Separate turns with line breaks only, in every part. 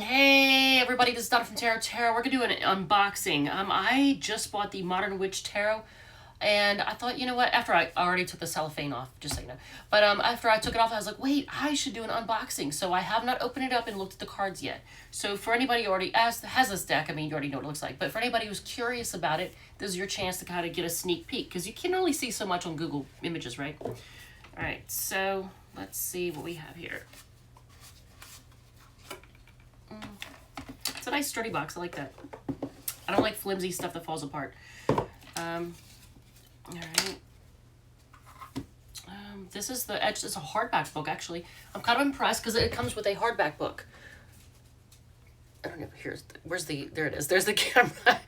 Hey everybody, this is Donna from Tarot. We're gonna do an unboxing. I just bought the Modern Witch Tarot, and I thought, you know what? After I already took the cellophane off, just so you know. But after I took it off, I was like, wait, I should do an unboxing. So I have not opened it up and looked at the cards yet. So for anybody who already has this deck, I mean, you already know what it looks like. But for anybody who's curious about it, this is your chance to kind of get a sneak peek because you can only see so much on Google Images, right? All right, so let's see what we have here. It's a nice sturdy box. I like that. I don't like flimsy stuff that falls apart. All right. This is the edge. It's a hardback book, actually. I'm kind of impressed because it comes with a hardback book. I don't know. There it is. There's the camera.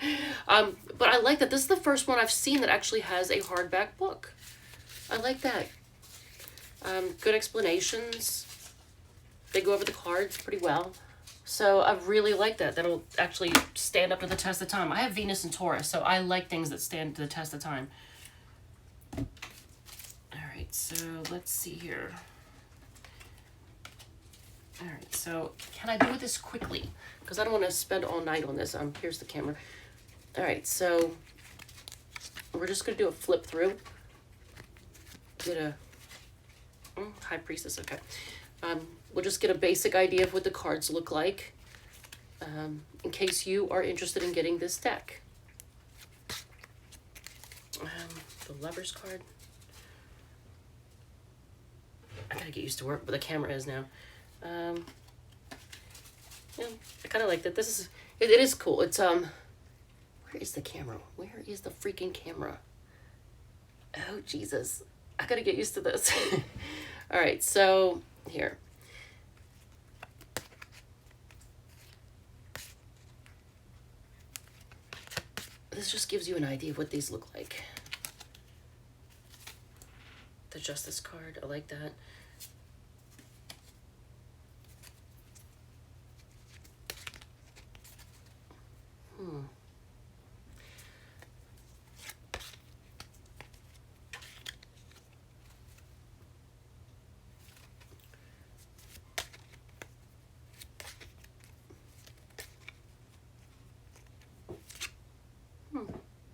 But I like that. This is the first one I've seen that actually has a hardback book. I like that. Good explanations. They go over the cards pretty well. So I really like that. That'll actually stand up to the test of time. I have Venus and Taurus, so I like things that stand to the test of time. All right, so let's see here. All right, so can I do this quickly? Because I don't want to spend all night on this. Here's the camera. All right, so we're just going to do a flip through. Get a High Priestess, okay. We'll just get a basic idea of what the cards look like in case you are interested in getting this deck. The Lover's card. I gotta get used to where the camera is now. Yeah, I kind of like that. It is cool. It's where is the camera? Where is the freaking camera? Oh Jesus, I gotta get used to this. All right, so here. This just gives you an idea of what these look like. The Justice card, I like that.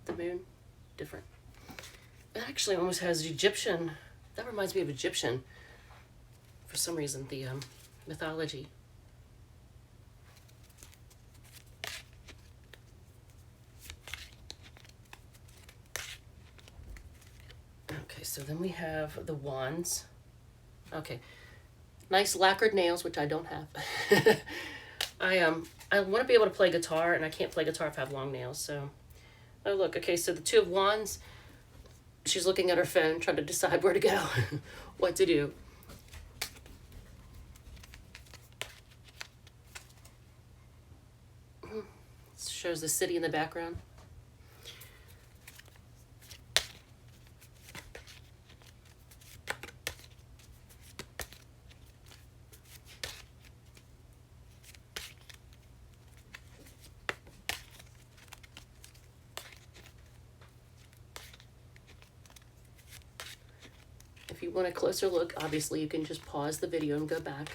The moon, different. It actually almost has Egyptian. That reminds me of Egyptian. For some reason, the mythology. Okay, so then we have the wands. Okay, nice lacquered nails, which I don't have. I want to be able to play guitar, and I can't play guitar if I have long nails. So, oh look, okay, so the Two of Wands. She's looking at her phone, trying to decide where to go, what to do. Shows the city in the background. If you want a closer look, obviously you can just pause the video and go back.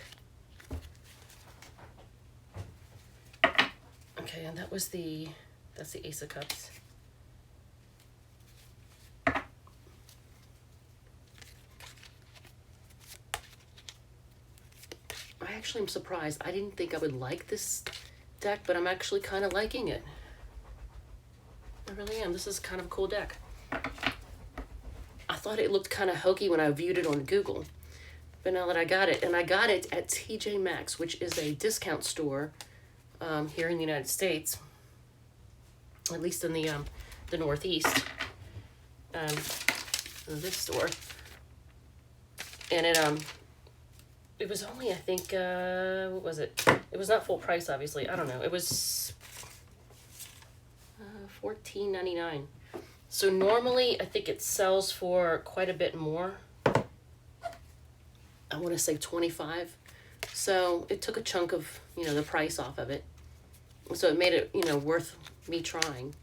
Okay, and that's the Ace of Cups. I actually am surprised. I didn't think I would like this deck, but I'm actually kind of liking it. I really am. This is kind of a cool deck. I thought it looked kind of hokey when I viewed it on Google, but now that I got it, and I got it at TJ Maxx, which is a discount store here in the United States, at least in the Northeast, this store, and it was only, I think, what was it? It was not full price, obviously. I don't know. It was $14.99. So normally, I think it sells for quite a bit more. I want to say $25. So it took a chunk of, the price off of it. So it made it, worth me trying.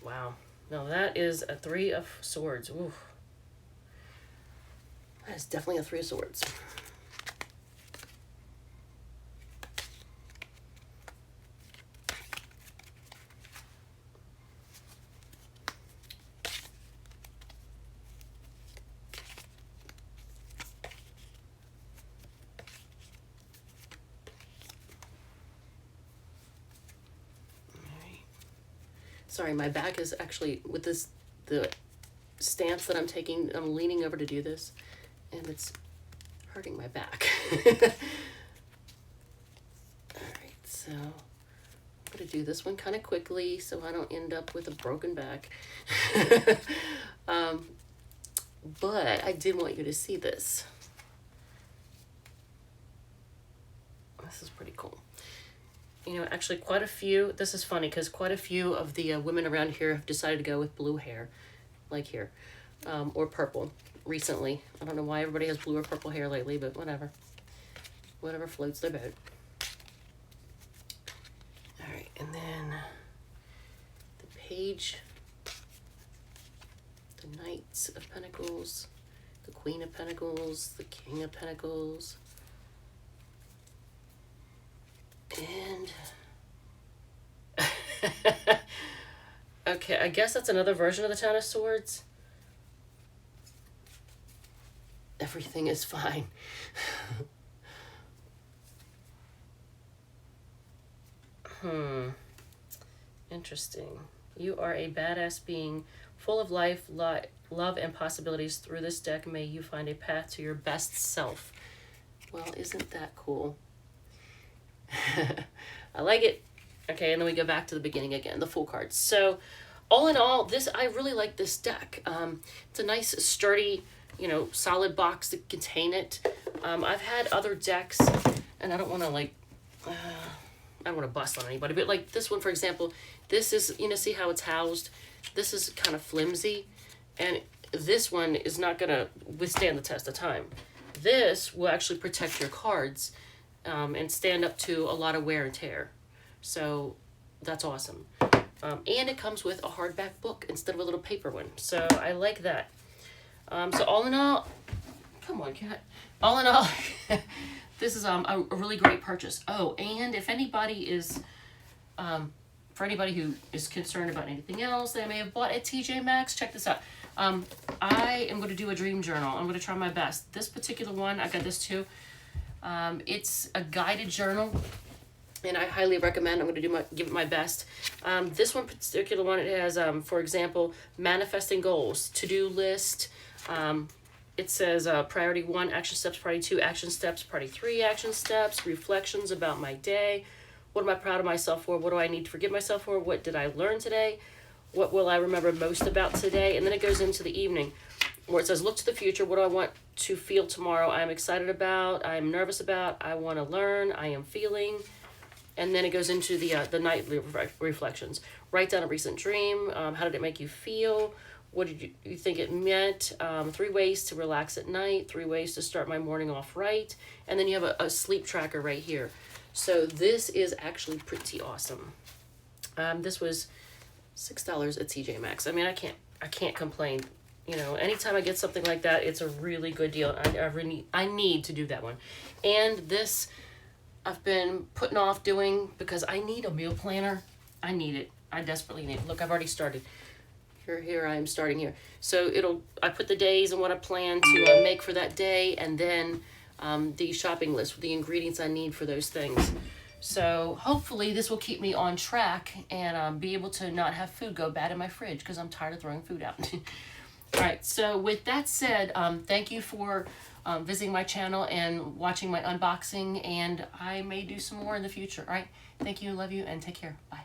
Wow. Now that is a Three of Swords. Ooh. That's definitely a Three of Swords. Sorry, my back is actually, with this, the stance that I'm taking, I'm leaning over to do this, and it's hurting my back. Alright, so I'm going to do this one kind of quickly so I don't end up with a broken back. But I did want you to see this. This is pretty cool. You know, actually quite a few, this is funny because quite a few of the women around here have decided to go with blue hair, like here, or purple recently. I don't know why everybody has blue or purple hair lately, but whatever. Whatever floats their boat. All right, and then the page, the Knights of Pentacles, the Queen of Pentacles, the King of Pentacles, and okay, I guess that's another version of the Ten of Swords. Everything is fine. Interesting. You are a badass being, full of life, love, and possibilities. Through this deck, may you find a path to your best self. Well, isn't that cool? I like it. Okay, and then we go back to the beginning again, the Fool cards. So, all in all, I really like this deck. It's a nice, sturdy, you know, solid box to contain it. I've had other decks, and I don't want to, like, I don't want to bust on anybody, but like this one, for example, this is, you know, see how it's housed? This is kind of flimsy, and this one is not going to withstand the test of time. This will actually protect your cards and stand up to a lot of wear and tear. So that's awesome. And it comes with a hardback book instead of a little paper one. So I like that. So all in all, come on, cat. All in all, this is a really great purchase. Oh, and if anybody is, for anybody who is concerned about anything else they may have bought at TJ Maxx, check this out. I am going to do a dream journal. I'm going to try my best. This particular one, I got this too. It's a guided journal, and I highly recommend. I'm going to give it my best. This one particular one, it has, for example, manifesting goals, to-do list. It says priority 1, action steps, priority 2, action steps, priority 3, action steps, reflections about my day. What am I proud of myself for? What do I need to forgive myself for? What did I learn today? What will I remember most about today? And then it goes into the evening, where it says, look to the future. What do I want to feel tomorrow? I'm excited about, I'm nervous about, I want to learn, I am feeling. And then it goes into the nightly reflections. Write down a recent dream. How did it make you feel? What did you think it meant? 3 ways to relax at night. 3 ways to start my morning off right. And then you have a sleep tracker right here. So this is actually pretty awesome. This was $6 at TJ Maxx. I mean, I can't complain. You know, anytime I get something like that, it's a really good deal. I need to do that one. And this I've been putting off doing because I need a meal planner. I need it. I desperately need it. Look, I've already started. Here I am starting here. So I put the days and what I plan to make for that day, and then the shopping list with the ingredients I need for those things. So hopefully this will keep me on track and be able to not have food go bad in my fridge because I'm tired of throwing food out. All right, so with that said, thank you for visiting my channel and watching my unboxing, and I may do some more in the future. All right, thank you, love you, and take care. Bye.